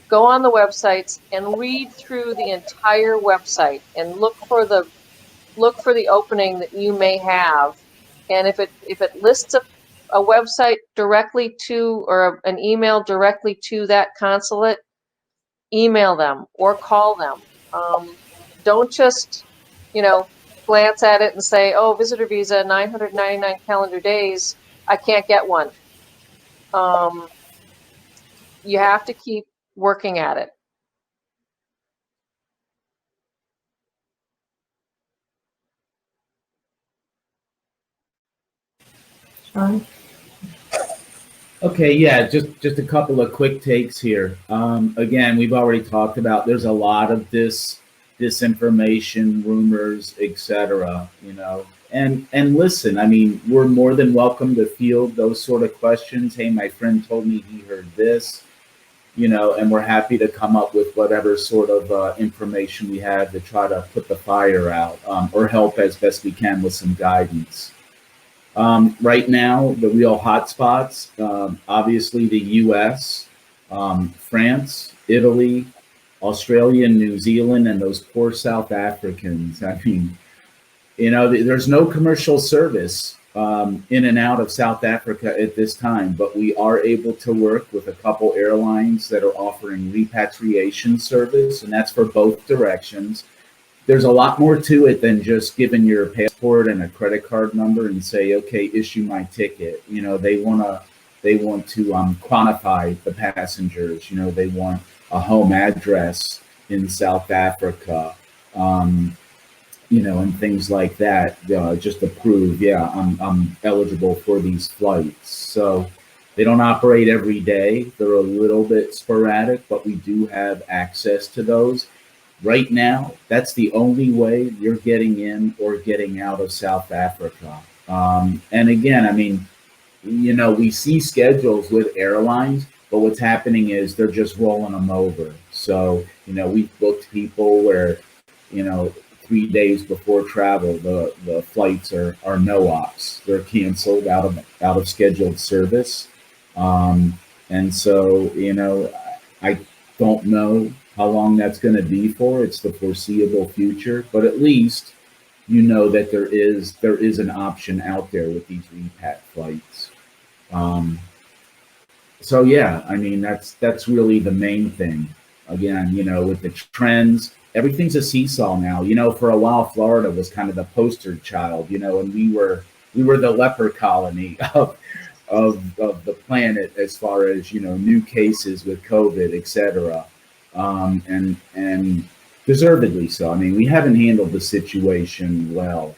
go on the websites and read through the entire website and look for the opening that you may have. And if it lists a website directly to, or an email directly to that consulate, email them or call them. Don't just, glance at it and say, oh, visitor visa, 999 calendar days, I can't get one. You have to keep working at it. Sean? Okay, yeah, just a couple of quick takes here. Again, we've already talked about there's a lot of disinformation, rumors, etc. And listen, I mean, we're more than welcome to field those sort of questions. Hey, my friend told me he heard this, and we're happy to come up with whatever sort of information we have to try to put the fire out, or help as best we can with some guidance. Right now, the real hotspots, obviously the US, France, Italy, Australia, New Zealand, and those poor South Africans. I mean, there's no commercial service in and out of South Africa at this time, but we are able to work with a couple airlines that are offering repatriation service, and that's for both directions. There's a lot more to it than just giving your passport and a credit card number and say, okay, issue my ticket. They want to quantify the passengers. They want a home address in South Africa, and things like that, just to prove, yeah, I'm eligible for these flights. So they don't operate every day. They're a little bit sporadic, but we do have access to those. Right now, that's the only way you're getting in or getting out of South Africa. And again, I mean, we see schedules with airlines, but what's happening is they're just rolling them over. So, we've booked people where, 3 days before travel, the flights are no ops. They're canceled out of scheduled service. And so, I don't know how long that's going to be for. It's the foreseeable future, but at least that there is an option out there with these repat flights. So yeah, I mean that's really the main thing. Again, with the trends, everything's a seesaw now. For a while, Florida was kind of the poster child, and we were the leper colony of the planet as far as new cases with COVID, etc. And deservedly so. I mean, we haven't handled the situation well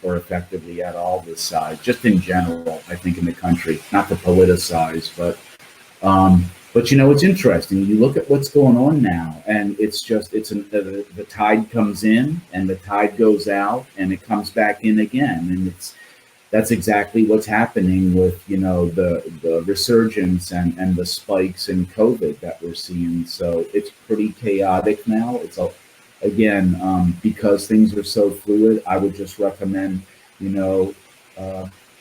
or effectively at all this side, just in general. I think in the country, not to politicize, but it's interesting. You look at what's going on now, and the tide comes in and the tide goes out, and it comes back in again, and that's exactly what's happening with the resurgence and the spikes in COVID that we're seeing. So it's pretty chaotic now. Again, because things are so fluid, I would just recommend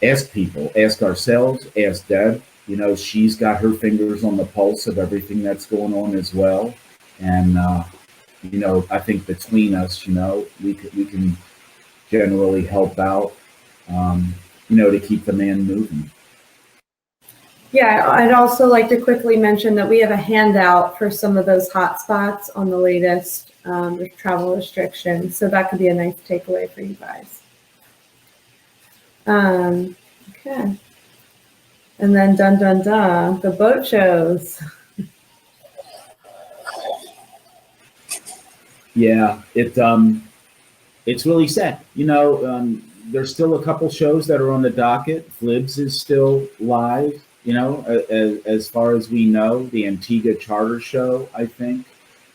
ask people, ask ourselves, ask Deb. She's got her fingers on the pulse of everything that's going on as well. And, I think between us, we can generally help out, to keep the man moving. Yeah, I'd also like to quickly mention that we have a handout for some of those hot spots on the latest travel restrictions. So that could be a nice takeaway for you guys. Okay. And then dun dun dun, the boat shows. Yeah, it's really sad. There's still a couple shows that are on the docket. Flibs is still live, as far as we know, the Antigua Charter Show, I think.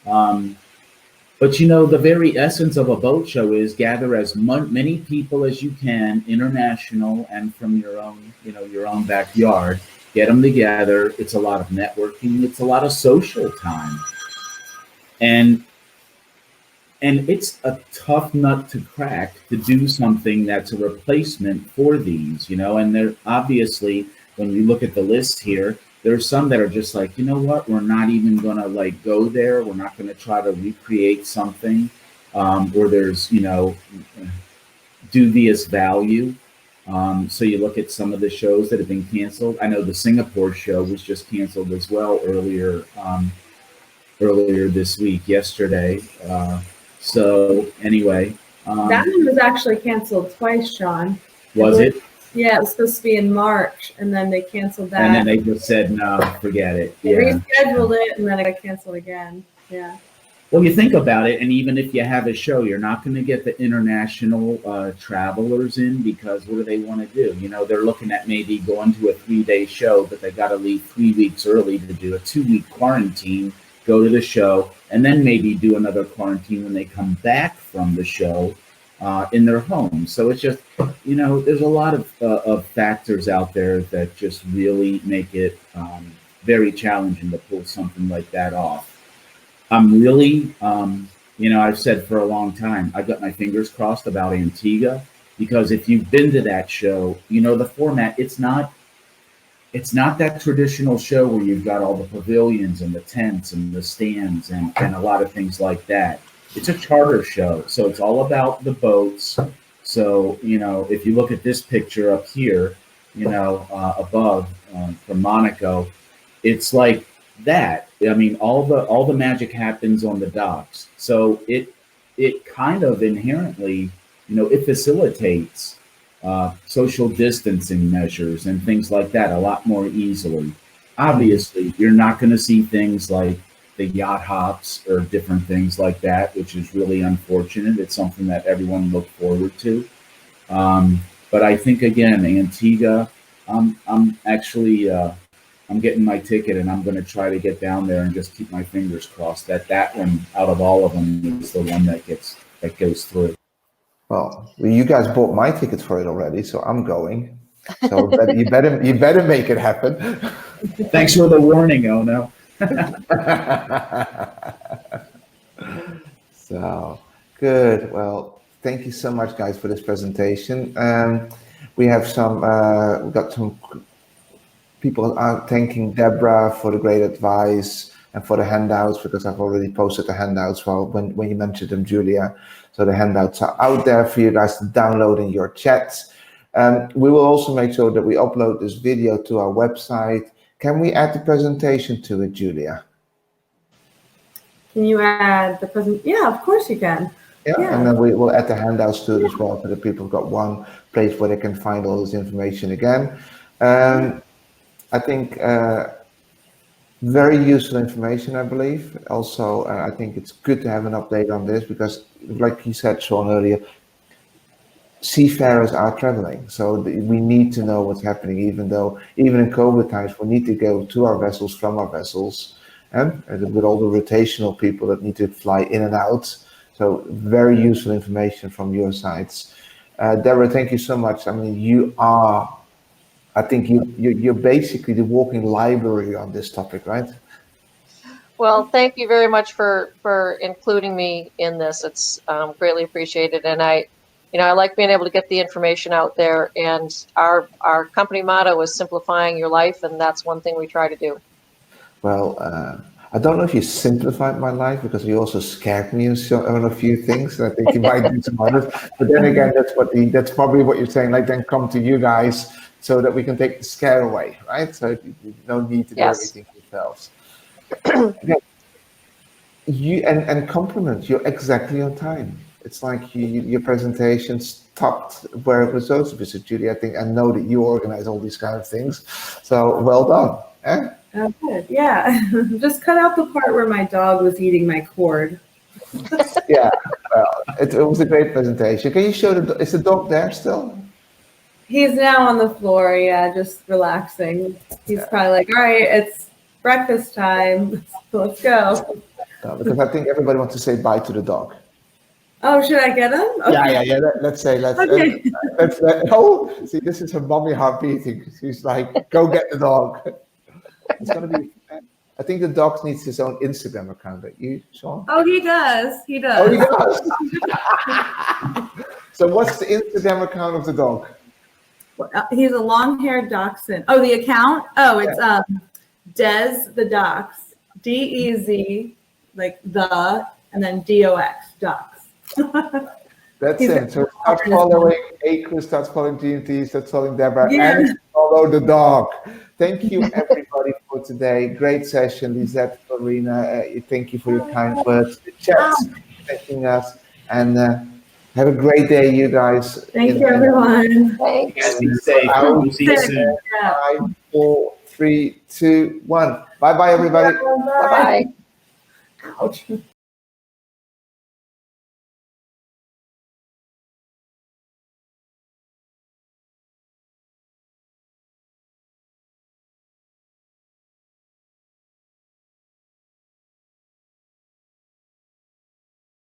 But the very essence of a boat show is gather as many people as you can, international and from your own backyard. Get them together. It's a lot of networking. It's a lot of social time, and it's a tough nut to crack to do something that's a replacement for these. And they're obviously, when you look at the list here, there's some that are just like, you know what, we're not even gonna go there. We're not gonna try to recreate something, or there's, dubious value. So you look at some of the shows that have been canceled. I know the Singapore show was just canceled as well earlier this week, yesterday. So anyway. That one was actually canceled twice, Sean. Was it? Yeah, it was supposed to be in March, and then they canceled that. And then they just said, no, forget it. They rescheduled it, and then it got canceled again. Yeah. Well, you think about it, and even if you have a show, you're not going to get the international travelers in, because what do they want to do? They're looking at maybe going to a 3-day show, but they got to leave 3 weeks early to do a 2-week quarantine, go to the show, and then maybe do another quarantine when they come back from the show in their home. So it's just, there's a lot of factors out there that just really make it very challenging to pull something like that off. I'm really, I've said for a long time, I've got my fingers crossed about Antigua, because if you've been to that show, the format, it's not that traditional show where you've got all the pavilions and the tents and the stands and a lot of things like that. It's a charter show, so it's all about the boats. So, if you look at this picture up here, above from Monaco, it's like that. I mean, all the magic happens on the docks. So it kind of inherently, it facilitates social distancing measures and things like that a lot more easily. Obviously, you're not going to see things like the yacht hops or different things like that, which is really unfortunate. It's something that everyone looked forward to. But I think, again, Antigua, I'm actually, I'm getting my ticket, and I'm going to try to get down there and just keep my fingers crossed that one, out of all of them, is the one that goes through. Well, you guys bought my tickets for it already, so I'm going. So you better make it happen. Thanks for the warning, Ono. So good. Well, thank you so much, guys, for this presentation. We have we got some people are thanking Deborah for the great advice and for the handouts, because I've already posted the handouts when you mentioned them, Julia. So the handouts are out there for you guys to download in your chats. We will also make sure that we upload this video to our website. Can we add the presentation to it, Julia? Can you add the present? Yeah, of course you can. Yeah, and then we will add the handouts to it as well, so that people have got one place where they can find all this information again. I think very useful information, I believe. Also, I think it's good to have an update on this because, like you said, Sean, earlier, seafarers are traveling, so we need to know what's happening. Even in COVID times, we need to go to our vessels, from our vessels, and with all the rotational people that need to fly in and out. So very useful information from your sides. Deborah, thank you so much. I mean, I think you're basically the walking library on this topic, right? Well, thank you very much for including me in this. It's greatly appreciated, and I like being able to get the information out there. And our company motto is simplifying your life, and that's one thing we try to do. Well, I don't know if you simplified my life because you also scared me on a few things. I think you might do some others, but then again, that's probably what you're saying. Like, then come to you guys so that we can take the scare away, right? So you don't need to do everything yourselves. Okay. You and compliment. You're exactly on time. It's like your presentation stopped where it was supposed to be. So Judy, I think I know that you organize all these kind of things. So well done. Eh? Oh, good. Yeah. Just cut out the part where my dog was eating my cord. Yeah. Well, it was a great presentation. Can you show is the dog there still? He's now on the floor. Yeah, just relaxing. He's probably like, all right, it's breakfast time. Let's go. Because I think everybody wants to say bye to the dog. Oh, should I get him? Okay. Yeah. Let's say. Okay. Oh, see, this is her mommy heart beating. She's like, go get the dog. It's gonna be. I think the dog needs his own Instagram account. Don't you, Sean? Oh, he does. He does. Oh, he does. So, what's the Instagram account of the dog? He's a long-haired dachshund. Oh, the account? Oh, it's Dez the Dox. DEZ, like the, and then DOX, Dox. That's it. So start following Acre, start following GNT, start following Deborah, and follow the dog. Thank you, everybody, for today. Great session, Lisette, Farina. Thank you for your kind words. The chat, thanking us, and have a great day, you guys. Thank you, everyone. Thanks. Be safe. We'll see you soon. 5, 4, 3, 2, 1. Bye-bye, everybody. Bye-bye. Ouch.